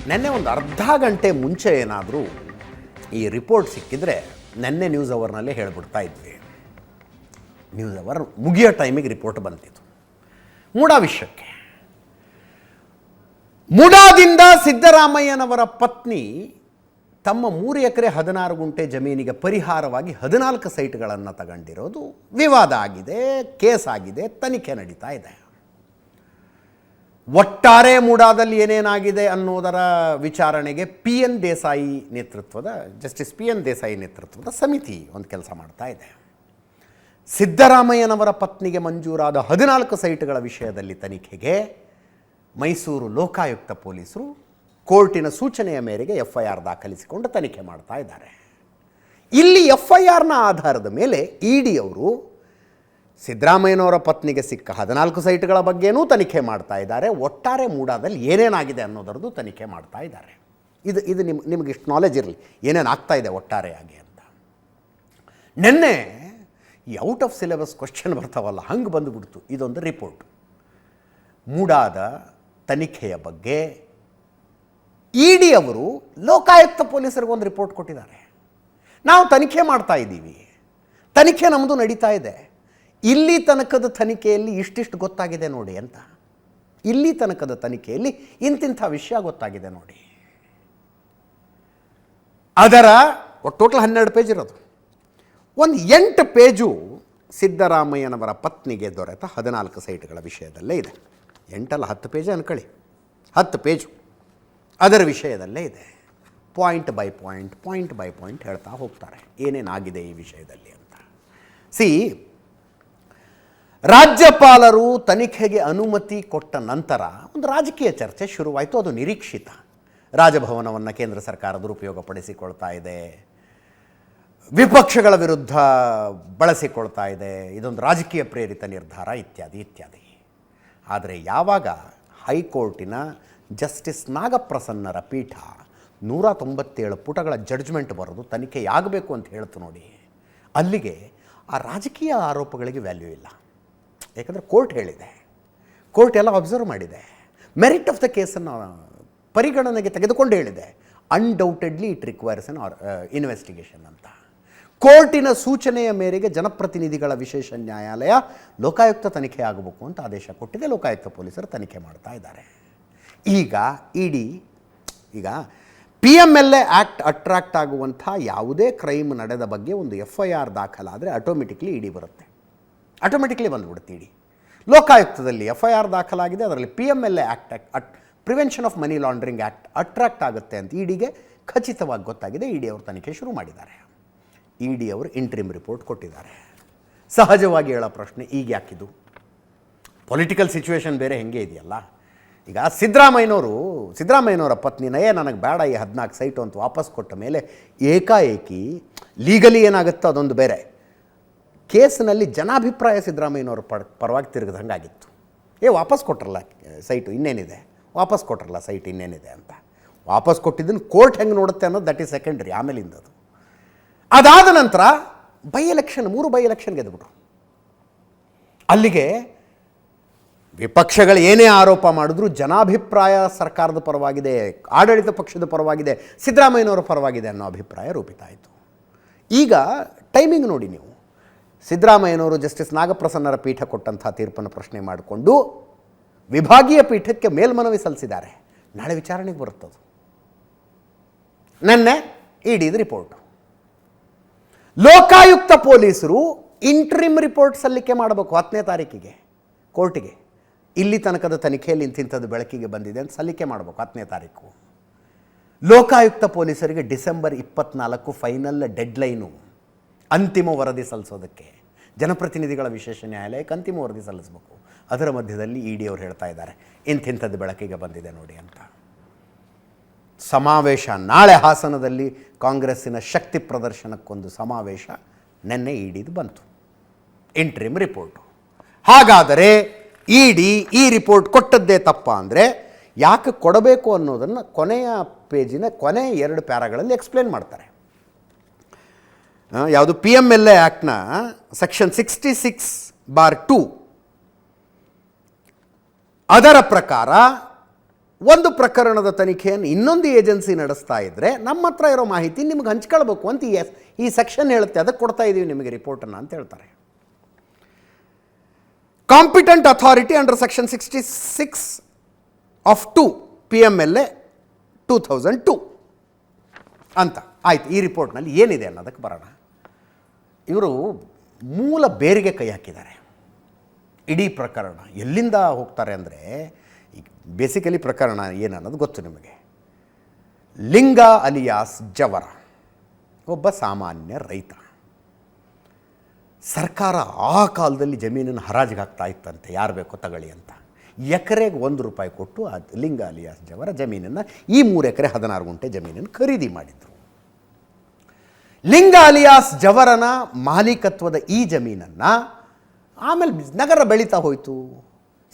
ನೆನ್ನೆ ಒಂದು ಅರ್ಧ ಗಂಟೆ ಮುಂಚೆ ಏನಾದರೂ ಈ ರಿಪೋರ್ಟ್ ಸಿಕ್ಕಿದ್ರೆ ನೆನ್ನೆ ನ್ಯೂಸ್ ಅವರ್ನಲ್ಲೇ ಹೇಳಿಬಿಡ್ತಾ ಇದ್ವಿ. ನ್ಯೂಸ್ ಅವರ್ ಮುಗಿಯೋ ಟೈಮಿಗೆ ರಿಪೋರ್ಟ್ ಬಂತಿತ್ತು. ಮೂಡಾ ವಿಷಯಕ್ಕೆ, ಮೂಡಾದಿಂದ ಸಿದ್ದರಾಮಯ್ಯನವರ ಪತ್ನಿ ತಮ್ಮ 3 ಎಕರೆ 16 ಗುಂಟೆ ಜಮೀನಿಗೆ ಪರಿಹಾರವಾಗಿ 14 ಸೈಟ್ಗಳನ್ನು ತಗೊಂಡಿರೋದು ವಿವಾದ ಆಗಿದೆ, ಕೇಸ್ ಆಗಿದೆ, ತನಿಖೆ ನಡೀತಾ ಇದೆ. ಒಟ್ಟಾರೆ ಮೂಡಾದಲ್ಲಿ ಏನೇನಾಗಿದೆ ಅನ್ನೋದರ ವಿಚಾರಣೆಗೆ ಜಸ್ಟಿಸ್ ಪಿ ಎನ್ ದೇಸಾಯಿ ನೇತೃತ್ವದ ಸಮಿತಿ ಒಂದು ಕೆಲಸ ಮಾಡ್ತಾ ಇದೆ. ಸಿದ್ದರಾಮಯ್ಯನವರ ಪತ್ನಿಗೆ ಮಂಜೂರಾದ 14 ಸೈಟ್ಗಳ ವಿಷಯದಲ್ಲಿ ತನಿಖೆಗೆ ಮೈಸೂರು ಲೋಕಾಯುಕ್ತ ಪೊಲೀಸರು ಕೋರ್ಟಿನ ಸೂಚನೆಯ ಮೇರೆಗೆ FIR ದಾಖಲಿಸಿಕೊಂಡು ತನಿಖೆ ಮಾಡ್ತಾ ಇದ್ದಾರೆ. ಇಲ್ಲಿ FIRನ ಆಧಾರದ ಮೇಲೆ ಇಡಿ ಅವರು ಸಿದ್ದರಾಮಯ್ಯನವರ ಪತ್ನಿಗೆ ಸಿಕ್ಕ 14 ಸೈಟ್ಗಳ ಬಗ್ಗೆನೂ ತನಿಖೆ ಮಾಡ್ತಾ ಇದ್ದಾರೆ. ಒಟ್ಟಾರೆ ಮೂಡಾದಲ್ಲಿ ಏನೇನಾಗಿದೆ ಅನ್ನೋದರದ್ದು ತನಿಖೆ ಮಾಡ್ತಾ ಇದ್ದಾರೆ. ಇದು ನಿಮಗೆ ಇಷ್ಟು ನಾಲೆಜ್ ಇರಲಿ ಏನೇನು ಆಗ್ತಾ ಇದೆ ಒಟ್ಟಾರೆಯಾಗಿ ಅಂತ. ನಿನ್ನೆ ಈ ಔಟ್ ಆಫ್ ಸಿಲೆಬಸ್ ಕ್ವಶನ್ ಬರ್ತಾವಲ್ಲ, ಹಂಗೆ ಬಂದುಬಿಡ್ತು ಇದೊಂದು ರಿಪೋರ್ಟ್. ಮೂಡಾದ ತನಿಖೆಯ ಬಗ್ಗೆ ಇಡಿ ಅವರು ಲೋಕಾಯುಕ್ತ ಪೊಲೀಸರಿಗೊಂದು ರಿಪೋರ್ಟ್ ಕೊಟ್ಟಿದ್ದಾರೆ. ನಾವು ತನಿಖೆ ಮಾಡ್ತಾ ಇದ್ದೀವಿ, ತನಿಖೆ ನಮ್ಮದು ನಡೀತಾ ಇದೆ, ಇಲ್ಲಿ ತನಕದ ತನಿಖೆಯಲ್ಲಿ ಇಷ್ಟಿಷ್ಟು ಗೊತ್ತಾಗಿದೆ ನೋಡಿ ಅಂತ. ಇಲ್ಲಿ ತನಕದ ತನಿಖೆಯಲ್ಲಿ ಇಂತಿಂಥ ವಿಷಯ ಗೊತ್ತಾಗಿದೆ ನೋಡಿ. ಅದರ ಟೋಟಲ್ 12 ಪೇಜ್ ಇರೋದು. ಒಂದು 8 ಪೇಜು ಸಿದ್ದರಾಮಯ್ಯನವರ ಪತ್ನಿಗೆ ದೊರೆತ 14 ಸೈಟ್ಗಳ ವಿಷಯದಲ್ಲೇ ಇದೆ. 8 ಅಲ್ಲ 10 ಪೇಜ್ ಅನ್ಕೊಳ್ಳಿ, 10 ಪೇಜು ಅದರ ವಿಷಯದಲ್ಲೇ ಇದೆ. ಪಾಯಿಂಟ್ ಬೈ ಪಾಯಿಂಟ್ ಹೇಳ್ತಾ ಹೋಗ್ತಾರೆ ಏನೇನಾಗಿದೆ ಈ ವಿಷಯದಲ್ಲಿ ಅಂತ. ರಾಜ್ಯಪಾಲರು ತನಿಖೆಗೆ ಅನುಮತಿ ಕೊಟ್ಟ ನಂತರ ಒಂದು ರಾಜಕೀಯ ಚರ್ಚೆ ಶುರುವಾಯಿತು. ಅದು ನಿರೀಕ್ಷಿತ. ರಾಜಭವನವನ್ನು ಕೇಂದ್ರ ಸರ್ಕಾರ ದುರುಪಯೋಗಪಡಿಸಿಕೊಳ್ತಾ ಇದೆ, ವಿಪಕ್ಷಗಳ ವಿರುದ್ಧ ಬಳಸಿಕೊಳ್ತಾ ಇದೆ, ಇದೊಂದು ರಾಜಕೀಯ ಪ್ರೇರಿತ ನಿರ್ಧಾರ ಇತ್ಯಾದಿ. ಆದರೆ ಯಾವಾಗ ಹೈಕೋರ್ಟಿನ ಜಸ್ಟಿಸ್ ನಾಗಪ್ರಸನ್ನರ ಪೀಠ 197 ಪುಟಗಳ ಜಡ್ಜ್ಮೆಂಟ್ ಬರೋದು ತನಿಖೆಯಾಗಬೇಕು ಅಂತ ಹೇಳ್ತು ನೋಡಿ, ಅಲ್ಲಿಗೆ ಆ ರಾಜಕೀಯ ಆರೋಪಗಳಿಗೆ ವ್ಯಾಲ್ಯೂ ಇಲ್ಲ. ಯಾಕಂದರೆ ಕೋರ್ಟ್ ಹೇಳಿದೆ, ಕೋರ್ಟ್ ಎಲ್ಲ ಅಬ್ಸರ್ವ್ ಮಾಡಿದೆ, ಮೆರಿಟ್ ಆಫ್ ದ ಕೇಸನ್ನು ಪರಿಗಣನೆಗೆ ತೆಗೆದುಕೊಂಡು ಹೇಳಿದೆ, undoubtedly it requires an investigation ಅಂತ. ಕೋರ್ಟಿನ ಸೂಚನೆಯ ಮೇರೆಗೆ ಜನಪ್ರತಿನಿಧಿಗಳ ವಿಶೇಷ ನ್ಯಾಯಾಲಯ ಲೋಕಾಯುಕ್ತ ತನಿಖೆ ಆಗಬೇಕು ಅಂತ ಆದೇಶ ಕೊಟ್ಟಿದೆ. ಲೋಕಾಯುಕ್ತ ಪೊಲೀಸರು ತನಿಖೆ ಮಾಡ್ತಾ ಇದ್ದಾರೆ. ಈಗ PMLA ಆ್ಯಕ್ಟ್ ಅಟ್ರಾಕ್ಟ್ ಆಗುವಂಥ ಯಾವುದೇ ಕ್ರೈಮ್ ನಡೆದ ಬಗ್ಗೆ ಒಂದು FIR ದಾಖಲಾದರೆ ಆಟೋಮೆಟಿಕ್ಲಿ ಇಡಿ ಬರುತ್ತೆ, ಆಟೋಮೆಟಿಕ್ಲಿ ಬಂದುಬಿಡುತ್ತೆ ಇಡಿ. ಲೋಕಾಯುಕ್ತದಲ್ಲಿ FIR ದಾಖಲಾಗಿದೆ, ಅದರಲ್ಲಿ PMLA act prevention of money laundering act attract ಆಗುತ್ತೆ ಅಂತ ಇಡಿಗೆ ಖಚಿತವಾಗಿ ಗೊತ್ತಾಗಿದೆ. ಇಡಿ ಅವರು ತನಿಖೆ ಶುರು ಮಾಡಿದ್ದಾರೆ. ಇಡಿ ಅವರು ಇಂಟ್ರಿಮ್ ರಿಪೋರ್ಟ್ ಕೊಟ್ಟಿದ್ದಾರೆ. ಸಹಜವಾಗಿ ಹೇಳೋ ಪ್ರಶ್ನೆ, ಈಗ ಯಾಕಿದು ಪೊಲಿಟಿಕಲ್ ಸಿಚುವೇಶನ್ ಬೇರೆ ಹೆಂಗೆ ಇದೆಯಲ್ಲ. ಈಗ ಸಿದ್ದರಾಮಯ್ಯನವರ ಪತ್ನಿನೇ ನನಗೆ ಬೇಡ ಈ 14 ಸೈಟು ಅಂತ ವಾಪಸ್ ಕೊಟ್ಟ ಮೇಲೆ ಏಕಾಏಕಿ ಲೀಗಲಿ ಏನಾಗುತ್ತೋ ಅದೊಂದು ಬೇರೆ. ಕೇಸಿನಲ್ಲಿ ಜನಾಭಿಪ್ರಾಯ ಸಿದ್ದರಾಮಯ್ಯನವ್ರ ಪರವಾಗಿ ತಿರುಗಿದಂಗಾಗಿತ್ತು. ವಾಪಸ್ ಕೊಟ್ರಲ್ಲ ಸೈಟು ಇನ್ನೇನಿದೆ, ವಾಪಸ್ ಕೊಟ್ರಲ್ಲ ಸೈಟ್ ಇನ್ನೇನಿದೆ ಅಂತ. ವಾಪಸ್ ಕೊಟ್ಟಿದ್ದನ್ನು ಕೋರ್ಟ್ ಹೆಂಗೆ ನೋಡುತ್ತೆ ಅನ್ನೋದು ದಟ್ ಈಸ್ ಸೆಕೆಂಡ್ರಿ. ಆಮೇಲಿಂದದು ಅದಾದ ನಂತರ 3 ಬೈ ಎಲೆಕ್ಷನ್ ಗೆದ್ದುಬಿಟ್ರು. ಅಲ್ಲಿಗೆ ವಿಪಕ್ಷಗಳು ಏನೇ ಆರೋಪ ಮಾಡಿದ್ರು ಜನಾಭಿಪ್ರಾಯ ಸರ್ಕಾರದ ಪರವಾಗಿದೆ, ಆಡಳಿತ ಪಕ್ಷದ ಪರವಾಗಿದೆ, ಸಿದ್ದರಾಮಯ್ಯನವರ ಪರವಾಗಿದೆ ಅನ್ನೋ ಅಭಿಪ್ರಾಯ ರೂಪಿತ ಆಯಿತು. ಈಗ ಟೈಮಿಂಗ್ ನೋಡಿ ನೀವು, ಸಿದ್ದರಾಮಯ್ಯನವರು ಜಸ್ಟಿಸ್ ನಾಗಪ್ರಸನ್ನರ ಪೀಠ ಕೊಟ್ಟಂಥ ತೀರ್ಪನ್ನು ಪ್ರಶ್ನೆ ಮಾಡಿಕೊಂಡು ವಿಭಾಗೀಯ ಪೀಠಕ್ಕೆ ಮೇಲ್ಮನವಿ ಸಲ್ಲಿಸಿದ್ದಾರೆ. ನಾಳೆ ವಿಚಾರಣೆಗೆ ಬರುತ್ತದು. ನೆನ್ನೆ ಇಡಿದ ರಿಪೋರ್ಟು. ಲೋಕಾಯುಕ್ತ ಪೊಲೀಸರು ಇಂಟ್ರಿಮ್ ರಿಪೋರ್ಟ್ ಸಲ್ಲಿಕೆ ಮಾಡಬೇಕು 10ನೇ ತಾರೀಕಿಗೆ ಕೋರ್ಟಿಗೆ. ಇಲ್ಲಿ ತನಕದ ತನಿಖೆಯಲ್ಲಿ ಇಂಥದ್ದು ಬೆಳಕಿಗೆ ಬಂದಿದೆ ಅಂತ ಸಲ್ಲಿಕೆ ಮಾಡಬೇಕು 10ನೇ ತಾರೀಕು. ಲೋಕಾಯುಕ್ತ ಪೊಲೀಸರಿಗೆ ಡಿಸೆಂಬರ್ 24 ಫೈನಲ್ ಡೆಡ್ಲೈನು ಅಂತಿಮ ವರದಿ ಸಲ್ಲಿಸೋದಕ್ಕೆ. ಜನಪ್ರತಿನಿಧಿಗಳ ವಿಶೇಷ ನ್ಯಾಯಾಲಯಕ್ಕೆ ಅಂತಿಮ ವರದಿ ಸಲ್ಲಿಸಬೇಕು. ಅದರ ಮಧ್ಯದಲ್ಲಿ ಇಡಿ ಅವರು ಹೇಳ್ತಾ ಇದ್ದಾರೆ ಇಂಥದ್ದು ಬೆಳಕಿಗೆ ಬಂದಿದೆ ನೋಡಿ ಅಂತ. ಸಮಾವೇಶ ನಾಳೆ ಹಾಸನದಲ್ಲಿ ಕಾಂಗ್ರೆಸ್ಸಿನ ಶಕ್ತಿ ಪ್ರದರ್ಶನಕ್ಕೊಂದು ಸಮಾವೇಶ ನಿನ್ನೆ ಇಡಿದು ಬಂತು, ಇಂಟ್ರಿಮ್ ರಿಪೋರ್ಟು. ಹಾಗಾದರೆ ಇಡಿ ಈ ರಿಪೋರ್ಟ್ ಕೊಟ್ಟದ್ದೇ ತಪ್ಪ ಅಂದರೆ ಯಾಕೆ ಕೊಡಬೇಕು ಅನ್ನೋದನ್ನು ಕೊನೆಯ ಪೇಜಿನ ಕೊನೆ 2 ಪ್ಯಾರಾಗಳಲ್ಲಿ ಎಕ್ಸ್ಪ್ಲೇನ್ ಮಾಡ್ತಾರೆ. ಯಾವುದು PMLA ಆ್ಯಕ್ಟ್ನ ಸೆಕ್ಷನ್ 66/2 ಅದರ ಪ್ರಕಾರ ಒಂದು ಪ್ರಕರಣದ ತನಿಖೆಯನ್ನು ಇನ್ನೊಂದು ಏಜೆನ್ಸಿ ನಡೆಸ್ತಾ ಇದ್ದರೆ ನಮ್ಮ ಹತ್ರ ಇರೋ ಮಾಹಿತಿ ನಿಮ್ಗೆ ಹಂಚ್ಕೊಳ್ಬೇಕು ಅಂತ ಈ ಸೆಕ್ಷನ್ ಹೇಳುತ್ತೆ, ಅದಕ್ಕೆ ಕೊಡ್ತಾ ಇದ್ದೀವಿ ನಿಮಗೆ ರಿಪೋರ್ಟನ್ನು ಅಂತ ಹೇಳ್ತಾರೆ. Competent authority under section 66 of 2 PMLA 2002 ಅಂತ ಆಯ್ತು. ಈ ರಿಪೋರ್ಟ್ನಲ್ಲಿ ಏನಿದೆ ಅನ್ನೋದಕ್ಕೆ ಬರೋಣ. ಇವರು ಮೂಲ ಬೇರಿಗೆ ಕೈ ಹಾಕಿದ್ದಾರೆ. ಇಡೀ ಪ್ರಕರಣ ಎಲ್ಲಿಂದ ಹೋಗ್ತಾರೆ ಅಂದರೆ, ಬೇಸಿಕಲಿ ಪ್ರಕರಣ ಏನನ್ನೋದು ಗೊತ್ತು ನಿಮಗೆ. ಲಿಂಗ ಅಲಿಯಾಸ್ ಜವರ ಒಬ್ಬ ಸಾಮಾನ್ಯ ರೈತ. ಸರ್ಕಾರ ಆ ಕಾಲದಲ್ಲಿ ಜಮೀನನ್ನು ಹರಾಜಿಗೆ ಹಾಕ್ತಾ ಇತ್ತಂತೆ, ಯಾರು ಬೇಕೋ ತಗೊಳ್ಳಿ ಅಂತ. ಎಕರೆಗೆ ₹1 ಕೊಟ್ಟು ಆ ಲಿಂಗ ಅಲಿಯಾಸ್ ಜವರ ಜಮೀನನ್ನು, ಈ 3 ಎಕರೆ 16 ಗುಂಟೆ ಜಮೀನನ್ನು ಖರೀದಿ ಮಾಡಿದರು. ಲಿಂಗ ಅಲಿಯಾಸ್ ಜವರನ ಮಾಲೀಕತ್ವದ ಈ ಜಮೀನನ್ನು ಆಮೇಲೆ ನಗರ ಬೆಳೀತಾ ಹೋಯಿತು,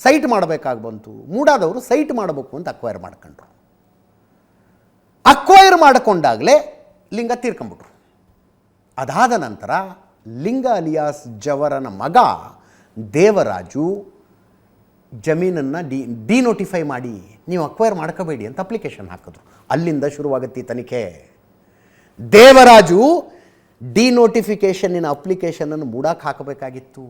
ಸೈಟ್ ಮಾಡಬೇಕಾಗಿ ಬಂತು. ಮೂಡಾದವರು ಸೈಟ್ ಮಾಡಬೇಕು ಅಂತ ಅಕ್ವೈರ್ ಮಾಡ್ಕೊಂಡ್ರು. ಅಕ್ವೈರ್ ಮಾಡಿಕೊಂಡಾಗಲೇ ಲಿಂಗ ತೀರ್ಕೊಂಬಿಟ್ರು. ಅದಾದ ನಂತರ ಲಿಂಗ ಅಲಿಯಾಸ್ ಜವರನ ಮಗ ದೇವರಾಜು ಜಮೀನನ್ನು ಡಿನೋಟಿಫೈ ಮಾಡಿ, ನೀವು ಅಕ್ವೈರ್ ಮಾಡ್ಕೋಬೇಡಿ ಅಂತ ಅಪ್ಲಿಕೇಶನ್ ಹಾಕಿದ್ರು. ಅಲ್ಲಿಂದ ಶುರುವಾಗುತ್ತೆ ಈ ತನಿಖೆ. ದೇವರಾಜು ಡಿನೋಟಿಫಿಕೇಷನ್ನಿನ ಅಪ್ಲಿಕೇಶನನ್ನು ಮೂಡಾಕ್ ಹಾಕಬೇಕಾಗಿತ್ತು.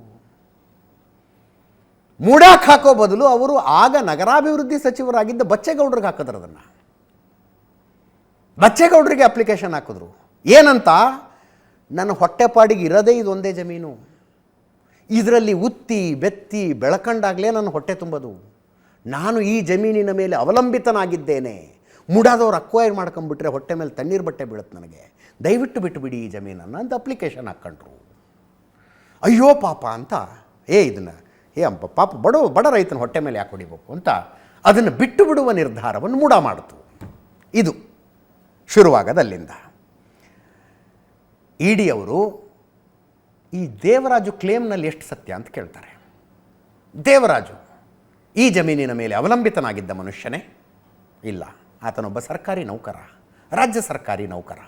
ಮೂಡಾಕ್ ಹಾಕೋ ಬದಲು ಅವರು ಆಗ ನಗರಾಭಿವೃದ್ಧಿ ಸಚಿವರಾಗಿದ್ದ ಬಚ್ಚೇಗೌಡರಿಗೆ ಹಾಕಿದ್ರು. ಅದನ್ನು ಬಚ್ಚೇಗೌಡರಿಗೆ ಅಪ್ಲಿಕೇಶನ್ ಹಾಕಿದ್ರು. ಏನಂತ, ನನ್ನ ಹೊಟ್ಟೆಪಾಡಿಗೆ ಇರೋದೇ ಇದೊಂದೇ ಜಮೀನು, ಇದರಲ್ಲಿ ಉತ್ತಿ ಬೆತ್ತಿ ಬೆಳಕಂಡಾಗಲೇ ನನ್ನ ಹೊಟ್ಟೆ ತುಂಬೋದು, ನಾನು ಈ ಜಮೀನಿನ ಮೇಲೆ ಅವಲಂಬಿತನಾಗಿದ್ದೇನೆ, ಮೂಡಾದವ್ರು ಅಕ್ವೈರ್ ಮಾಡ್ಕೊಂಡ್ಬಿಟ್ರೆ ಹೊಟ್ಟೆ ಮೇಲೆ ತಣ್ಣೀರು ಬಟ್ಟೆ ಬೀಳುತ್ತೆ ನನಗೆ, ದಯವಿಟ್ಟು ಬಿಟ್ಟುಬಿಡಿ ಈ ಜಮೀನನ್ನು ಅಂತ ಅಪ್ಲಿಕೇಶನ್ ಹಾಕ್ಕೊಂಡ್ರು. ಅಯ್ಯೋ ಪಾಪ ಅಂತ, ಇದನ್ನು ಪಾಪ ಬಡ ರೈತನ ಹೊಟ್ಟೆ ಮೇಲೆ ಯಾಕೆ ಹೊಡಿಬೇಕು ಅಂತ ಅದನ್ನು ಬಿಟ್ಟು ಬಿಡುವ ನಿರ್ಧಾರವನ್ನು ಮೂಡ ಮಾಡಿತು. ಇದು ಶುರುವಾಗದಲ್ಲಿಂದ ಇಡಿ ಅವರು ಈ ದೇವರಾಜು ಕ್ಲೇಮ್ನಲ್ಲಿ ಎಷ್ಟು ಸತ್ಯ ಅಂತ ಕೇಳ್ತಾರೆ. ದೇವರಾಜು ಈ ಜಮೀನಿನ ಮೇಲೆ ಅವಲಂಬಿತನಾಗಿದ್ದ ಮನುಷ್ಯನೇ? ಇಲ್ಲ, ಆತನೊಬ್ಬ ಸರ್ಕಾರಿ ನೌಕರ, ರಾಜ್ಯ ಸರ್ಕಾರಿ ನೌಕರ.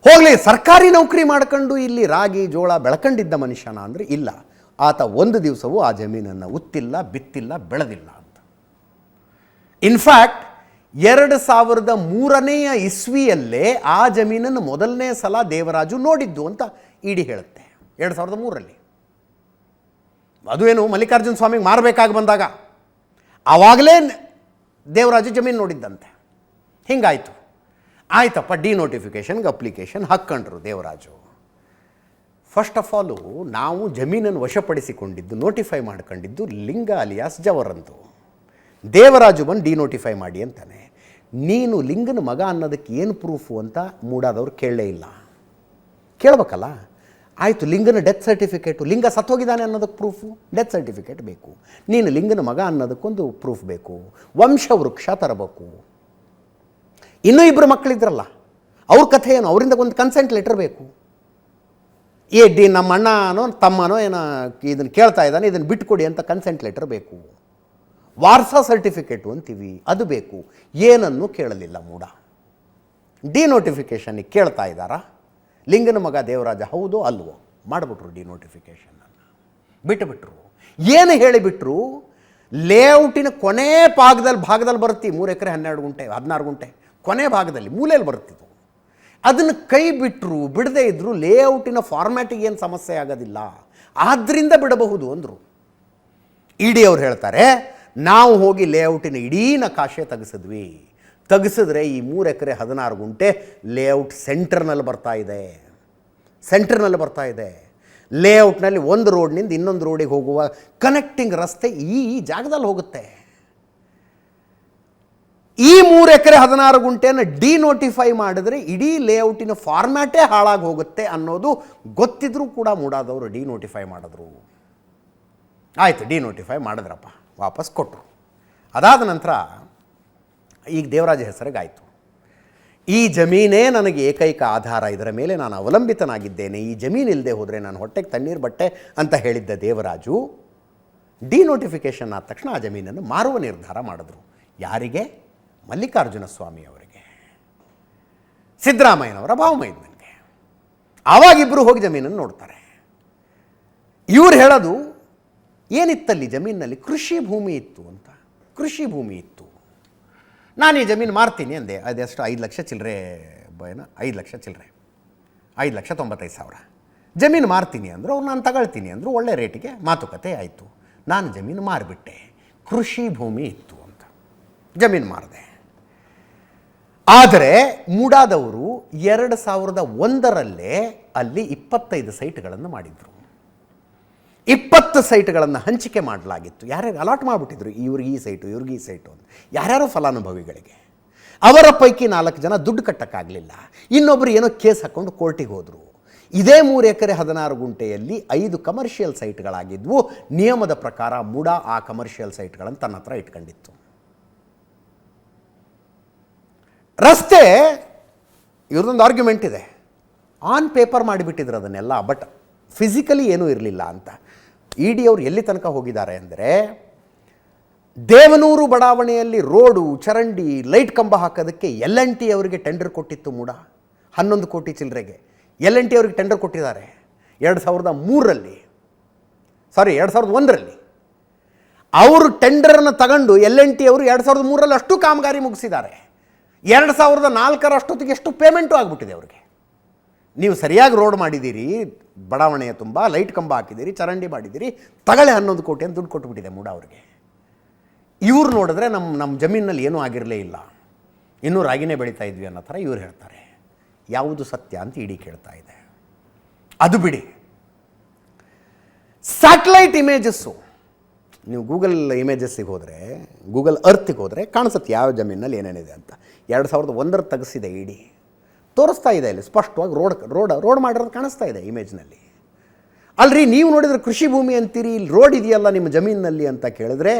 ಹೋಗಲಿ, ಸರ್ಕಾರಿ ನೌಕರಿ ಮಾಡ್ಕೊಂಡು ಇಲ್ಲಿ ರಾಗಿ ಜೋಳ ಬೆಳ್ಕೊಂಡಿದ್ದ ಮನುಷ್ಯನ ಅಂದರೆ ಇಲ್ಲ, ಆತ ಒಂದು ದಿವಸವೂ ಆ ಜಮೀನನ್ನು ಉತ್ತಿಲ್ಲ, ಬಿತ್ತಿಲ್ಲ, ಬೆಳೆದಿಲ್ಲ ಅಂತ. ಇನ್ಫ್ಯಾಕ್ಟ್ 2003ನೇ ಇಸ್ವಿಯಲ್ಲೇ ಆ ಜಮೀನನ್ನು ಮೊದಲನೇ ಸಲ ದೇವರಾಜು ನೋಡಿದ್ದು ಅಂತ ಇಡಿ ಹೇಳುತ್ತೆ. 2003ರಲ್ಲಿ ಅದು ಏನು ಮಲ್ಲಿಕಾರ್ಜುನ ಸ್ವಾಮಿಗೆ ಮಾರಬೇಕಾಗಿ ಬಂದಾಗ ಆವಾಗಲೇ ದೇವರಾಜು ಜಮೀನು ನೋಡಿದ್ದಂತೆ. ಹಿಂಗಾಯಿತು. ಆಯ್ತಪ್ಪ, ಡಿನೋಟಿಫಿಕೇಷನ್ಗೆ ಅಪ್ಲಿಕೇಶನ್ ಹಾಕ್ಕೊಂಡ್ರು ದೇವರಾಜು. ಫಸ್ಟ್ ಆಫ್ ಆಲು ನಾವು ಜಮೀನನ್ನು ವಶಪಡಿಸಿಕೊಂಡಿದ್ದು, ನೋಟಿಫೈ ಮಾಡ್ಕೊಂಡಿದ್ದು ಲಿಂಗ ಅಲಿಯಾಸ್ ಜವರಂತು. ದೇವರಾಜು ಬಂದು ಡಿನೋಟಿಫೈ ಮಾಡಿ ಅಂತಾನೆ. ನೀನು ಲಿಂಗನ ಮಗ ಅನ್ನೋದಕ್ಕೆ ಏನು ಪ್ರೂಫು ಅಂತ ಮೂಡಾದವ್ರು ಕೇಳಲೇ ಇಲ್ಲ. ಕೇಳಬೇಕಲ್ಲ. ಆಯಿತು, ಲಿಂಗನ ಡೆತ್ ಸರ್ಟಿಫಿಕೇಟು, ಲಿಂಗ ಸತ್ತೋಗಿದ್ದಾನೆ ಅನ್ನೋದಕ್ಕೆ ಪ್ರೂಫು, ಡೆತ್ ಸರ್ಟಿಫಿಕೇಟ್ ಬೇಕು. ನೀನು ಲಿಂಗನ ಮಗ ಅನ್ನೋದಕ್ಕೊಂದು ಪ್ರೂಫ್ ಬೇಕು, ವಂಶವೃಕ್ಷ ತರಬೇಕು. ಇನ್ನೂ 2 ಮಕ್ಕಳಿದ್ರಲ್ಲ, ಅವ್ರ ಕಥೆ ಏನು, ಅವರಿಂದ ಒಂದು ಕನ್ಸೆಂಟ್ ಲೆಟರ್ ಬೇಕು. ನಮ್ಮ ಅಣ್ಣನೋ ತಮ್ಮನೋ ಏನೋ ಇದನ್ನು ಕೇಳ್ತಾ ಇದ್ದಾನೆ, ಇದನ್ನು ಬಿಟ್ಕೊಡಿ ಅಂತ ಕನ್ಸೆಂಟ್ ಲೆಟರ್ ಬೇಕು. ವಾರಸಾ ಸರ್ಟಿಫಿಕೇಟು ಅಂತೀವಿ, ಅದು ಬೇಕು. ಏನನ್ನೂ ಕೇಳಲಿಲ್ಲ ಮೂಡ. ಡಿನೋಟಿಫಿಕೇಷನ್ನಿಗೆ ಕೇಳ್ತಾ ಇದ್ದಾರಾ? ಲಿಂಗನ ಮಗ ದೇವರಾಜ ಹೌದೋ ಅಲ್ವೋ? ಮಾಡಿಬಿಟ್ರು ಡಿನೋಟಿಫಿಕೇಷನನ್ನು, ಬಿಟ್ಟುಬಿಟ್ರು. ಏನು ಹೇಳಿಬಿಟ್ರು? ಲೇಔಟಿನ ಕೊನೆ ಭಾಗದಲ್ಲಿ ಬರುತ್ತೆ 3 ಎಕರೆ 12 ಗುಂಟೆ 16 ಗುಂಟೆ ಕೊನೆ ಭಾಗದಲ್ಲಿ ಮೂಲೆಯಲ್ಲಿ ಬರುತ್ತಿದ್ದು. ಅದನ್ನು ಕೈ ಬಿಟ್ಟರು, ಬಿಡದೇ ಇದ್ದರು ಲೇಔಟಿನ ಫಾರ್ಮ್ಯಾಟಿಗೆ ಏನು ಸಮಸ್ಯೆ ಆಗೋದಿಲ್ಲ, ಆದ್ದರಿಂದ ಬಿಡಬಹುದು ಅಂದರು. ಇಡಿ ಅವ್ರು ಹೇಳ್ತಾರೆ, ನಾವು ಹೋಗಿ ಲೇಔಟಿನ ಇಡೀ ನಕಾಶೆ ತೆಗೆಸಿದ್ರೆ ಈ 3 ಎಕರೆ 16 ಗುಂಟೆ ಲೇಔಟ್ ಸೆಂಟರ್ನಲ್ಲಿ ಬರ್ತಾ ಇದೆ. ಲೇಔಟ್ನಲ್ಲಿ ಒಂದು ರೋಡ್ನಿಂದ ಇನ್ನೊಂದು ರೋಡಿಗೆ ಹೋಗುವ ಕನೆಕ್ಟಿಂಗ್ ರಸ್ತೆ ಈ ಜಾಗದಲ್ಲಿ ಹೋಗುತ್ತೆ. ಈ 3 ಎಕರೆ 16 ಗುಂಟೆಯನ್ನು ಡಿನೋಟಿಫೈ ಮಾಡಿದ್ರೆ ಇಡೀ ಲೇಔಟಿನ ಫಾರ್ಮ್ಯಾಟೇ ಹಾಳಾಗಿ ಹೋಗುತ್ತೆ ಅನ್ನೋದು ಗೊತ್ತಿದ್ರೂ ಕೂಡ ಮೂಡಾದವರು ಡಿನೋಟಿಫೈ ಮಾಡಿದ್ರು. ಆಯಿತು, ಡಿನೋಟಿಫೈ ಮಾಡಿದ್ರಪ್ಪ, ವಾಪಸ್ ಕೊಟ್ಟರು. ಅದಾದ ನಂತರ ಈಗ ದೇವರಾಜ ಹೆಸರಿಗಾಯಿತು. ಈ ಜಮೀನೇ ನನಗೆ ಏಕೈಕ ಆಧಾರ, ಇದರ ಮೇಲೆ ನಾನು ಅವಲಂಬಿತನಾಗಿದ್ದೇನೆ, ಈ ಜಮೀನು ಇಲ್ಲದೆ ಹೋದರೆ ನಾನು ಹೊಟ್ಟೆಗೆ ತಣ್ಣೀರು ಬಟ್ಟೆ ಅಂತ ಹೇಳಿದ್ದ ದೇವರಾಜು ಡಿನೋಟಿಫಿಕೇಷನ್ ಆದ ತಕ್ಷಣ ಆ ಜಮೀನನ್ನು ಮಾರುವ ನಿರ್ಧಾರ ಮಾಡಿದ್ರು. ಯಾರಿಗೆ? ಮಲ್ಲಿಕಾರ್ಜುನ ಸ್ವಾಮಿ ಅವರಿಗೆ, ಸಿದ್ದರಾಮಯ್ಯನವರ ಭಾವಮೈದನಿಗೆ. ಆವಾಗಿಬ್ಬರು ಹೋಗಿ ಜಮೀನನ್ನು ನೋಡ್ತಾರೆ. ಇವ್ರು ಹೇಳೋದು ಏನಿತ್ತಲ್ಲಿ ಜಮೀನಿನಲ್ಲಿ? ಕೃಷಿ ಭೂಮಿ ಇತ್ತು ಅಂತ. ಕೃಷಿ ಭೂಮಿ ಇತ್ತು. ನಾನು ಈ ಜಮೀನು ಮಾರ್ತೀನಿ ಅಂದೆ. ಅದೆಷ್ಟು 5 ಲಕ್ಷ ಚಿಲ್ಲರೆ ಏನೋ 5 ಲಕ್ಷ ಚಿಲ್ಲರೆ 5,95,000 ಜಮೀನು ಮಾರ್ತೀನಿ ಅಂದರು. ಅವ್ರು ನಾನು ತಗೊಳ್ತೀನಿ ಅಂದರು. ಒಳ್ಳೆ ರೇಟಿಗೆ ಮಾತುಕತೆ ಆಯಿತು. ನಾನು ಜಮೀನು ಮಾರಿಬಿಟ್ಟೆ. ಕೃಷಿ ಭೂಮಿ ಇತ್ತು ಅಂತ ಜಮೀನು ಮಾರಿದೆ. ಆದರೆ ಮೂಡಾದವರು 2001ರಲ್ಲೇ ಅಲ್ಲಿ 25 ಸೈಟ್ಗಳನ್ನು ಮಾಡಿದರು. 20 ಸೈಟ್ಗಳನ್ನು ಹಂಚಿಕೆ ಮಾಡಲಾಗಿತ್ತು. ಯಾರ್ಯಾರು ಅಲಾಟ್ ಮಾಡಿಬಿಟ್ಟಿದ್ರು, ಇವ್ರಿಗೆ ಈ ಸೈಟು, ಇವ್ರಿಗೆ ಈ ಸೈಟು ಅಂತ, ಯಾರ್ಯಾರೋ ಫಲಾನುಭವಿಗಳಿಗೆ. ಅವರ ಪೈಕಿ 4 ಜನ ದುಡ್ಡು ಕಟ್ಟೋಕ್ಕಾಗಲಿಲ್ಲ. ಇನ್ನೊಬ್ಬರು ಏನೋ ಕೇಸ್ ಹಾಕ್ಕೊಂಡು ಕೋರ್ಟಿಗೆ ಹೋದರು. ಇದೇ 3 ಎಕರೆ 16 ಗುಂಟೆಯಲ್ಲಿ 5 ಕಮರ್ಷಿಯಲ್ ಸೈಟ್ಗಳಾಗಿದ್ವು. ನಿಯಮದ ಪ್ರಕಾರ ಮೂಡಾ ಆ ಕಮರ್ಷಿಯಲ್ ಸೈಟ್ಗಳನ್ನು ತನ್ನ ಹತ್ರ ಇಟ್ಕೊಂಡಿತ್ತು. ರಸ್ತೆ ಇವ್ರದೊಂದು ಆರ್ಗ್ಯುಮೆಂಟ್ ಇದೆ, ಆನ್ ಪೇಪರ್ ಮಾಡಿಬಿಟ್ಟಿದ್ರು ಅದನ್ನೆಲ್ಲ, ಬಟ್ ಫಿಸಿಕಲಿ ಏನೂ ಇರಲಿಲ್ಲ ಅಂತ. ಇ ಡಿ ಅವರು ಎಲ್ಲಿ ತನಕ ಹೋಗಿದ್ದಾರೆ ಅಂದರೆ, ದೇವನೂರು ಬಡಾವಣೆಯಲ್ಲಿ ರೋಡು, ಚರಂಡಿ, ಲೈಟ್ ಕಂಬ ಹಾಕೋದಕ್ಕೆ LNT ಅವರಿಗೆ ಟೆಂಡರ್ ಕೊಟ್ಟಿತ್ತು ಮೂಡಾ. 11 ಕೋಟಿ ಚಿಲ್ಲರೆಗೆ LNT ಅವರಿಗೆ ಟೆಂಡರ್ ಕೊಟ್ಟಿದ್ದಾರೆ 2003ರಲ್ಲಿ, ಸಾರಿ 2001ರಲ್ಲಿ. ಅವರು ಟೆಂಡರನ್ನು ತಗೊಂಡು LNT ಅವರು 2003ರಲ್ಲಿ ಅಷ್ಟು ಕಾಮಗಾರಿ ಮುಗಿಸಿದ್ದಾರೆ. 2004ರ ಅಷ್ಟೊತ್ತಿಗೆ ಎಷ್ಟು ಪೇಮೆಂಟು ಆಗಿಬಿಟ್ಟಿದೆ ಅವ್ರಿಗೆ. ನೀವು ಸರಿಯಾಗಿ ರೋಡ್ ಮಾಡಿದ್ದೀರಿ, ಬಡಾವಣೆಯ ತುಂಬ ಲೈಟ್ ಕಂಬ ಹಾಕಿದ್ದೀರಿ, ಚರಂಡಿ ಮಾಡಿದ್ದೀರಿ, ತಗೊಳ್ಳೆ 11 ಕೋಟಿ ಅಂತ ದುಡ್ಡು ಕೊಟ್ಟುಬಿಟ್ಟಿದೆ ಮೂಡಾ ಅವ್ರಿಗೆ. ಇವ್ರು ನೋಡಿದ್ರೆ ನಮ್ಮ ಜಮೀನಲ್ಲಿ ಏನೂ ಆಗಿರಲೇ ಇಲ್ಲ, ಇನ್ನೂ ರಾಗಿನೇ ಬೆಳೀತಾ ಇದ್ವಿ ಅನ್ನೋ ಥರ ಇವ್ರು ಹೇಳ್ತಾರೆ. ಯಾವುದು ಸತ್ಯ ಅಂತ ಇಡಿ ಕೇಳ್ತಾ ಇದೆ. ಅದು ಬಿಡಿ, ಸ್ಯಾಟಲೈಟ್ ಇಮೇಜಸ್ಸು ನೀವು ಗೂಗಲ್ ಇಮೇಜಸ್ಸಿಗೆ ಹೋದರೆ, ಗೂಗಲ್ ಅರ್ತಿಗೆ ಹೋದರೆ ಕಾಣಿಸುತ್ತೆ ಯಾವ ಜಮೀನಲ್ಲಿ ಏನೇನಿದೆ ಅಂತ. 2001 ತೆಗೆಸಿದೆ ಇಡಿ, ತೋರಿಸ್ತಾ ಇದೆ ಇಲ್ಲಿ ಸ್ಪಷ್ಟವಾಗಿ. ರೋಡ್ ಮಾಡಿರೋದು ಕಾಣಿಸ್ತಾ ಇದೆ ಇಮೇಜ್ನಲ್ಲಿ. ಅಲ್ರಿ ನೀವು ನೋಡಿದರೆ ಕೃಷಿ ಭೂಮಿ ಅಂತೀರಿ, ಇಲ್ಲಿ ರೋಡ್ ಇದೆಯಲ್ಲ ನಿಮ್ಮ ಜಮೀನಿನಲ್ಲಿ ಅಂತ ಕೇಳಿದ್ರೆ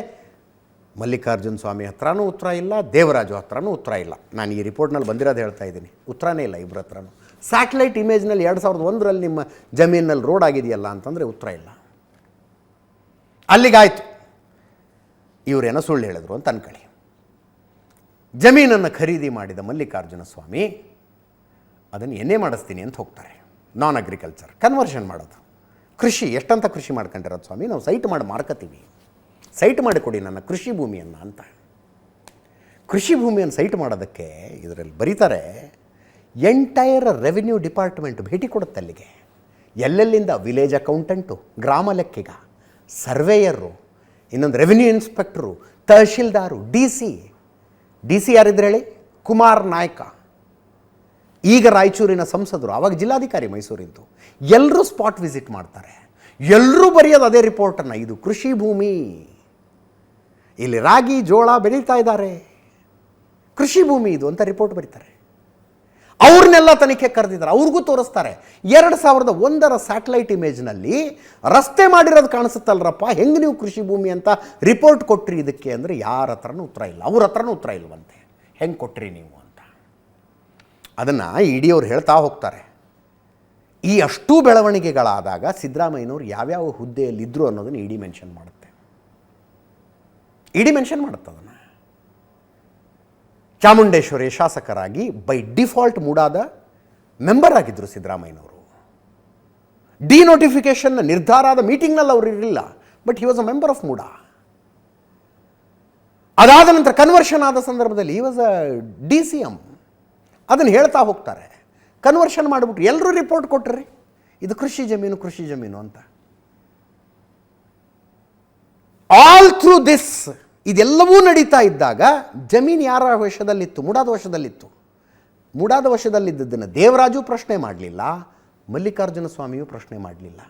ಮಲ್ಲಿಕಾರ್ಜುನ ಸ್ವಾಮಿ ಹತ್ರನೂ ಉತ್ತರ ಇಲ್ಲ, ದೇವರಾಜು ಹತ್ರನೂ ಉತ್ತರ ಇಲ್ಲ. ನಾನು ಈ ರಿಪೋರ್ಟ್ನಲ್ಲಿ ಬಂದಿರೋದು ಹೇಳ್ತಾ ಇದ್ದೀನಿ, ಉತ್ತರನೇ ಇಲ್ಲ ಇಬ್ಬರ ಹತ್ರನೂ. ಸ್ಯಾಟಲೈಟ್ ಇಮೇಜ್ನಲ್ಲಿ 2001ರಲ್ಲಿ ನಿಮ್ಮ ಜಮೀನಲ್ಲಿ ರೋಡ್ ಆಗಿದೆಯಲ್ಲ ಅಂತಂದರೆ ಉತ್ತರ ಇಲ್ಲ. ಅಲ್ಲಿಗಾಯ್ತು, ಇವರೇನೋ ಸುಳ್ಳು ಹೇಳಿದ್ರು ಅಂತ ಅನ್ಕೊಳ್ಳಿ. ಜಮೀನನ್ನು ಖರೀದಿ ಮಾಡಿದ ಮಲ್ಲಿಕಾರ್ಜುನ ಸ್ವಾಮಿ ಅದನ್ನು ಏನೇ ಮಾಡಿಸ್ತೀನಿ ಅಂತ ಹೋಗ್ತಾರೆ. ನಾನ್ ಅಗ್ರಿಕಲ್ಚರ್ ಕನ್ವರ್ಷನ್ ಮಾಡೋದು. ಕೃಷಿ ಎಷ್ಟಂತ ಕೃಷಿ ಮಾಡ್ಕೊಂಡಿರೋದು ಸ್ವಾಮಿ, ನಾವು ಸೈಟ್ ಮಾಡಿ ಮಾರ್ಕತ್ತೀವಿ, ಸೈಟ್ ಮಾಡಿಕೊಡಿ ನನ್ನ ಕೃಷಿ ಭೂಮಿಯನ್ನು ಅಂತ. ಕೃಷಿ ಭೂಮಿಯನ್ನು ಸೈಟ್ ಮಾಡೋದಕ್ಕೆ ಇದರಲ್ಲಿ ಬರೀತಾರೆ, ಎಂಟೈರ್ ರೆವಿನ್ಯೂ ಡಿಪಾರ್ಟ್ಮೆಂಟ್ ಭೇಟಿ ಕೊಡುತ್ತೆ ಅಲ್ಲಿಗೆ. ಎಲ್ಲೆಲ್ಲಿಂದ ವಿಲೇಜ್ ಅಕೌಂಟೆಂಟು, ಗ್ರಾಮ ಲೆಕ್ಕಿಗ, ಸರ್ವೇಯರು, ಇನ್ನೊಂದು ರೆವಿನ್ಯೂ ಇನ್ಸ್ಪೆಕ್ಟ್ರು, ತಹಶೀಲ್ದಾರು, ಡಿ ಸಿ ಯಾರಿದ್ರು ಹೇಳಿ, ಕುಮಾರ್ ನಾಯ್ಕ, ಈಗ ರಾಯಚೂರಿನ ಸಂಸದರು, ಆವಾಗ ಜಿಲ್ಲಾಧಿಕಾರಿ ಮೈಸೂರಿಂದು. ಎಲ್ಲರೂ ಸ್ಪಾಟ್ ವಿಸಿಟ್ ಮಾಡ್ತಾರೆ. ಎಲ್ಲರೂ ಬರೆಯೋದು ಅದೇ ರಿಪೋರ್ಟನ್ನು, ಇದು ಕೃಷಿ ಭೂಮಿ, ಇಲ್ಲಿ ರಾಗಿ ಜೋಳ ಬೆಳೀತಾ ಇದ್ದಾರೆ, ಕೃಷಿ ಭೂಮಿ ಇದು ಅಂತ ರಿಪೋರ್ಟ್ ಬರೀತಾರೆ. ಅವ್ರನ್ನೆಲ್ಲ ತನಿಖೆ ಕರೆದಿದ್ದಾರೆ, ಅವ್ರಿಗೂ ತೋರಿಸ್ತಾರೆ. 2001ರ ಸ್ಯಾಟಲೈಟ್ ಇಮೇಜ್ನಲ್ಲಿ ರಸ್ತೆ ಮಾಡಿರೋದು ಕಾಣಿಸುತ್ತಲ್ರಪ್ಪ, ಹೆಂಗೆ ನೀವು ಕೃಷಿ ಭೂಮಿ ಅಂತ ರಿಪೋರ್ಟ್ ಕೊಟ್ರಿ ಇದಕ್ಕೆ ಅಂದರೆ ಯಾರ ಹತ್ರನೂ ಉತ್ತರ ಇಲ್ಲ, ಅವ್ರ ಹತ್ರನೂ ಉತ್ತರ ಇಲ್ವಂತೆ, ಹೆಂಗೆ ಕೊಟ್ರಿ ನೀವು ಅಂತ. ಅದನ್ನು ಇಡಿ ಅವ್ರು ಹೇಳ್ತಾ ಹೋಗ್ತಾರೆ. ಈ ಅಷ್ಟೂ ಬೆಳವಣಿಗೆಗಳಾದಾಗ ಸಿದ್ದರಾಮಯ್ಯನವರು ಯಾವ್ಯಾವ ಹುದ್ದೆಯಲ್ಲಿದ್ದರು ಅನ್ನೋದನ್ನು ಇಡಿ ಮೆನ್ಷನ್ ಮಾಡುತ್ತೆ. ಇಡಿ ಮೆನ್ಷನ್ ಮಾಡುತ್ತೆ ಅದನ್ನು. ಚಾಮುಂಡೇಶ್ವರಿ ಶಾಸಕರಾಗಿ ಬೈ ಡಿಫಾಲ್ಟ್ ಮೂಡಾದ ಮೆಂಬರ್ ಆಗಿದ್ದರು ಸಿದ್ದರಾಮಯ್ಯನವರು. ಡಿನೋಟಿಫಿಕೇಷನ್ನ ನಿರ್ಧಾರ ಆದ ಮೀಟಿಂಗ್ನಲ್ಲಿ ಅವರು ಇರಲಿಲ್ಲ, but he was a member of MUDA. ಅದಾದ ನಂತರ ಕನ್ವರ್ಷನ್ ಆದ ಸಂದರ್ಭದಲ್ಲಿ ಹಿ ವಾಸ್ ಅ DCM. ಅದನ್ನು ಹೇಳ್ತಾ ಹೋಗ್ತಾರೆ. ಕನ್ವರ್ಷನ್ ಮಾಡಿಬಿಟ್ರು, ಎಲ್ಲರೂ ರಿಪೋರ್ಟ್ ಕೊಟ್ಟರಿ ಇದು ಕೃಷಿ ಜಮೀನು ಅಂತ. ಆಲ್ ಥ್ರೂ ದಿಸ್ ಇದೆಲ್ಲವೂ ನಡೀತಾ ಇದ್ದಾಗ ಜಮೀನು ಯಾರ ವಶದಲ್ಲಿತ್ತು? ಮೂಡಾದ ವಶದಲ್ಲಿತ್ತು. ಮೂಡಾದ ವಶದಲ್ಲಿದ್ದದನ್ನು ದೇವರಾಜು ಪ್ರಶ್ನೆ ಮಾಡಲಿಲ್ಲ, ಮಲ್ಲಿಕಾರ್ಜುನ ಸ್ವಾಮಿಯೂ ಪ್ರಶ್ನೆ ಮಾಡಲಿಲ್ಲ.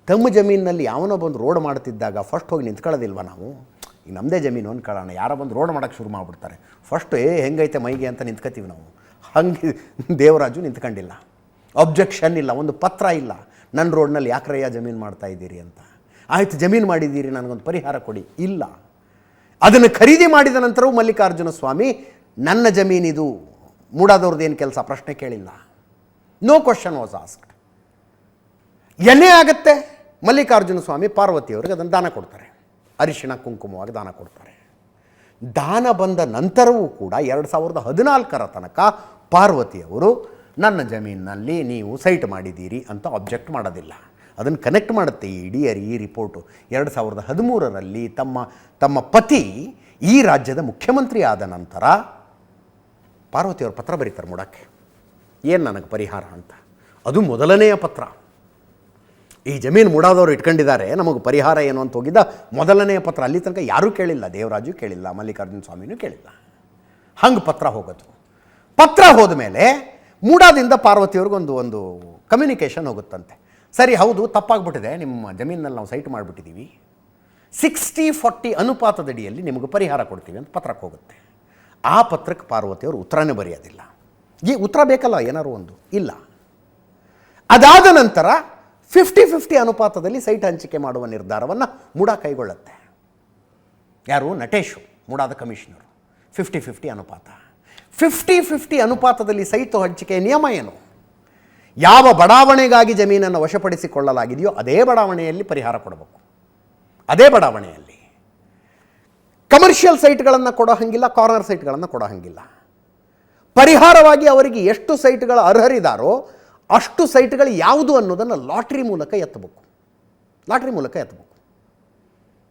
ತಮ್ಮ ಜಮೀನಿನಲ್ಲಿ ಯಾವನೋ ಬಂದು ರೋಡ್ ಮಾಡ್ತಿದ್ದಾಗ ಫಸ್ಟ್ ಹೋಗಿ ನಿಂತ್ಕೊಳ್ಳೋದಿಲ್ವ ನಾವು? ಈಗ ನಮ್ಮದೇ ಜಮೀನು ಅಂದ್ಕೊಳ್ಳೋಣ, ಯಾರೋ ಬಂದು ರೋಡ್ ಮಾಡೋಕ್ಕೆ ಶುರು ಮಾಡಿಬಿಡ್ತಾರೆ, ಫಸ್ಟ್ ಹೆಂಗೈತೆ ಮೈಗೆ ಅಂತ ನಿಂತ್ಕೋತೀವಿ ನಾವು. ಹಂಗೆ ದೇವರಾಜು ನಿಂತ್ಕೊಂಡಿಲ್ಲ, ಅಬ್ಜೆಕ್ಷನ್ ಇಲ್ಲ, ಒಂದು ಪತ್ರ ಇಲ್ಲ, ನನ್ನ ರೋಡ್ನಲ್ಲಿ ಯಾಕ್ರಯ್ಯ ಜಮೀನು ಮಾಡ್ತಾ ಇದ್ದೀರಿ ಅಂತ. ಆಯಿತು ಜಮೀನು ಮಾಡಿದ್ದೀರಿ, ನನಗೊಂದು ಪರಿಹಾರ ಕೊಡಿ, ಇಲ್ಲ. ಅದನ್ನು ಖರೀದಿ ಮಾಡಿದ ನಂತರವೂ ಮಲ್ಲಿಕಾರ್ಜುನ ಸ್ವಾಮಿ ನನ್ನ ಜಮೀನಿದು, ಮೂಡಾದವ್ರದ್ದೇನು ಕೆಲಸ ಪ್ರಶ್ನೆ ಕೇಳಿಲ್ಲ. No question was asked. ಏನೇ ಆಗುತ್ತೆ, ಮಲ್ಲಿಕಾರ್ಜುನ ಸ್ವಾಮಿ ಪಾರ್ವತಿಯವರಿಗೆ ಅದನ್ನು ದಾನ ಕೊಡ್ತಾರೆ, ಅರಿಶಿಣ ಕುಂಕುಮವಾಗಿ ದಾನ ಕೊಡ್ತಾರೆ. ದಾನ ಬಂದ ನಂತರವೂ ಕೂಡ 2014ರ ತನಕ ಪಾರ್ವತಿಯವರು ನನ್ನ ಜಮೀನಿನಲ್ಲಿ ನೀವು ಸೈಟ್ ಮಾಡಿದ್ದೀರಿ ಅಂತ ಅಬ್ಜೆಕ್ಟ್ ಮಾಡೋದಿಲ್ಲ. ಅದನ್ನು ಕನೆಕ್ಟ್ ಮಾಡುತ್ತೆ ಈ ರಿಪೋರ್ಟು. 2013ರಲ್ಲಿ ತಮ್ಮ ಪತಿ ಈ ರಾಜ್ಯದ ಮುಖ್ಯಮಂತ್ರಿ ಆದ ನಂತರ ಪಾರ್ವತಿಯವರು ಪತ್ರ ಬರೀತಾರೆ ಮುಡಕ್ಕೆ, ಏನು ನನಗೆ ಪರಿಹಾರ ಅಂತ. ಅದು ಮೊದಲನೆಯ ಪತ್ರ. ಈ ಜಮೀನು ಮುಡಾದವರು ಇಟ್ಕೊಂಡಿದ್ದಾರೆ, ನಮಗೆ ಪರಿಹಾರ ಏನು ಅಂತ ಹೋಗಿದ್ದ ಮೊದಲನೆಯ ಪತ್ರ. ಅಲ್ಲಿ ತನಕ ಯಾರೂ ಕೇಳಿಲ್ಲ, ದೇವರಾಜು ಕೇಳಿಲ್ಲ, ಮಲ್ಲಿಕಾರ್ಜುನ ಸ್ವಾಮಿನೂ ಕೇಳಿಲ್ಲ. ಹಂಗೆ ಪತ್ರ ಹೋಗೋದು. ಪತ್ರ ಹೋದ ಮೇಲೆ ಮೂಡಾದಿಂದ ಪಾರ್ವತಿಯವ್ರಿಗೊಂದು ಒಂದು ಕಮ್ಯುನಿಕೇಷನ್ ಹೋಗುತ್ತಂತೆ. ಸರಿ, ಹೌದು ತಪ್ಪಾಗ್ಬಿಟ್ಟಿದೆ, ನಿಮ್ಮ ಜಮೀನಲ್ಲಿ ನಾವು ಸೈಟ್ ಮಾಡಿಬಿಟ್ಟಿದ್ದೀವಿ, 60-40 ಅನುಪಾತದಡಿಯಲ್ಲಿ ನಿಮಗೆ ಪರಿಹಾರ ಕೊಡ್ತೀವಿ ಅಂತ ಪತ್ರಕ್ಕೆ ಹೋಗುತ್ತೆ. ಆ ಪತ್ರಕ್ಕೆ ಪಾರ್ವತಿಯವರು ಉತ್ತರನೇ ಬರೆಯೋದಿಲ್ಲ. ಈ ಉತ್ತರ ಬೇಕಲ್ಲ ಏನಾರು ಒಂದು, ಇಲ್ಲ. ಅದಾದ ನಂತರ 50-50 ಅನುಪಾತದಲ್ಲಿ ಸೈಟ್ ಹಂಚಿಕೆ ಮಾಡುವ ನಿರ್ಧಾರವನ್ನು ಮೂಡಾ ಕೈಗೊಳ್ಳುತ್ತೆ. ಯಾರು? ನಟೇಶು, ಮೂಡಾದ ಕಮಿಷನರು. 50-50 ಅನುಪಾತ. 50-50 ಅನುಪಾತದಲ್ಲಿ ಸೈಟ್ ಹಂಚಿಕೆಯ ನಿಯಮ ಏನು? ಯಾವ ಬಡಾವಣೆಗಾಗಿ ಜಮೀನನ್ನು ವಶಪಡಿಸಿಕೊಳ್ಳಲಾಗಿದೆಯೋ ಅದೇ ಬಡಾವಣೆಯಲ್ಲಿ ಪರಿಹಾರ ಕೊಡಬೇಕು. ಅದೇ ಬಡಾವಣೆಯಲ್ಲಿ ಕಮರ್ಷಿಯಲ್ ಸೈಟ್ಗಳನ್ನು ಕೊಡೋ ಹಂಗಿಲ್ಲ, ಕಾರ್ನರ್ ಸೈಟ್ಗಳನ್ನು ಕೊಡೋ ಹಂಗಿಲ್ಲ. ಪರಿಹಾರವಾಗಿ ಅವರಿಗೆ ಎಷ್ಟು ಸೈಟ್ಗಳು ಅರ್ಹರಿದ್ದಾರೋ ಅಷ್ಟು ಸೈಟ್ಗಳು ಯಾವುದು ಅನ್ನೋದನ್ನು ಲಾಟ್ರಿ ಮೂಲಕ ಎತ್ತಬೇಕು.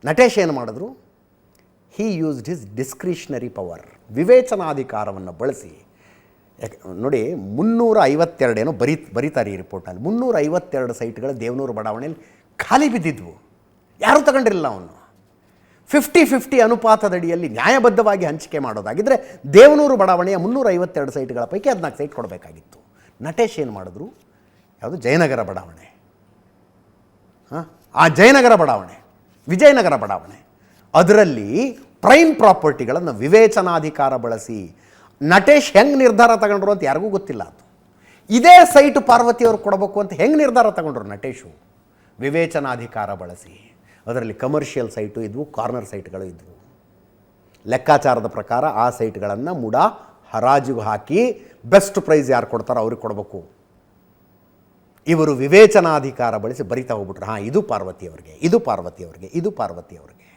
ನಟೇಶ್ ಏನು ಮಾಡಿದ್ರು? He used his discretionary power, ವಿವೇಚನಾಧಿಕಾರವನ್ನು ಬಳಸಿ. ನೋಡಿ, 352 ಏನೋ ಬರೀತಾರೆ ಈ ರಿಪೋರ್ಟಲ್ಲಿ. 352 ಸೈಟ್ಗಳು ದೇವನೂರು ಬಡಾವಣೆಯಲ್ಲಿ ಖಾಲಿ ಬಿದ್ದಿದ್ವು, ಯಾರೂ ತಗೊಂಡಿರಲಿಲ್ಲ. ಅವನು 50-50 ಅನುಪಾತದಡಿಯಲ್ಲಿ ನ್ಯಾಯಬದ್ಧವಾಗಿ ಹಂಚಿಕೆ ಮಾಡೋದಾಗಿದ್ದರೆ ದೇವನೂರು ಬಡಾವಣೆಯ 352 ಸೈಟ್ಗಳ ಪೈಕಿ 14 ಸೈಟ್ ಕೊಡಬೇಕಾಗಿತ್ತು. ನಟೇಶ್ ಏನು ಮಾಡಿದ್ರು? ಯಾವುದು? ಜಯನಗರ ಬಡಾವಣೆ. ಆ ಜಯನಗರ ಬಡಾವಣೆ, ವಿಜಯನಗರ ಬಡಾವಣೆ, ಅದರಲ್ಲಿ ಪ್ರೈಮ್ ಪ್ರಾಪರ್ಟಿಗಳನ್ನು ವಿವೇಚನಾಧಿಕಾರ ಬಳಸಿ ನಟೇಶ್ ಹೆಂಗೆ ನಿರ್ಧಾರ ತಗೊಂಡ್ರು ಅಂತ ಯಾರಿಗೂ ಗೊತ್ತಿಲ್ಲ. ಅದು ಇದೇ ಸೈಟು ಪಾರ್ವತಿಯವರು ಕೊಡಬೇಕು ಅಂತ ಹೆಂಗೆ ನಿರ್ಧಾರ ತಗೊಂಡ್ರು ನಟೇಶು? ವಿವೇಚನಾಧಿಕಾರ ಬಳಸಿ. ಅದರಲ್ಲಿ ಕಮರ್ಷಿಯಲ್ ಸೈಟು ಇದ್ವು, ಕಾರ್ನರ್ ಸೈಟ್ಗಳು ಇದ್ವು. ಲೆಕ್ಕಾಚಾರದ ಪ್ರಕಾರ ಆ ಸೈಟ್ಗಳನ್ನು ಮೂಡಾ ಹರಾಜಿಗೆ ಹಾಕಿ ಬೆಸ್ಟ್ ಪ್ರೈಸ್ ಯಾರು ಕೊಡ್ತಾರೋ ಅವ್ರಿಗೆ ಕೊಡಬೇಕು. ಇವರು ವಿವೇಚನಾಧಿಕಾರ ಬಳಸಿ ಬರಿತಾ ಹೋಗ್ಬಿಟ್ರು, ಹಾಂ ಇದು ಪಾರ್ವತಿಯವ್ರಿಗೆ, ಇದು ಪಾರ್ವತಿಯವ್ರಿಗೆ, ಇದು ಪಾರ್ವತಿಯವ್ರಿಗೆ.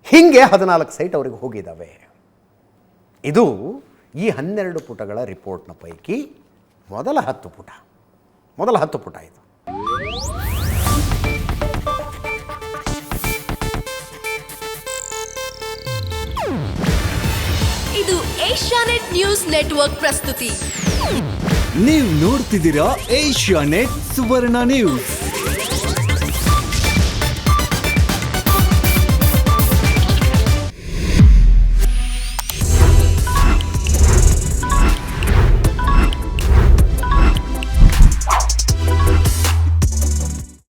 ಹೀಗೆ 14 ಸೈಟ್ ಅವರಿಗೆ ಹೋಗಿದ್ದಾವೆ. ಇದು ಈ 12 ಪುಟಗಳ ರಿಪೋರ್ಟ್ನ ಪೈಕಿ ಮೊದಲ 10 ಪುಟ ಇದು. ಇದು ಏಷ್ಯಾನೆಟ್ ನ್ಯೂಸ್ ನೆಟ್ವರ್ಕ್ ಪ್ರಸ್ತುತಿ. ನೀವು ನೋಡ್ತಿದ್ದೀರಾ ಏಷ್ಯಾನೆಟ್ ಸುವರ್ಣ ನ್ಯೂಸ್.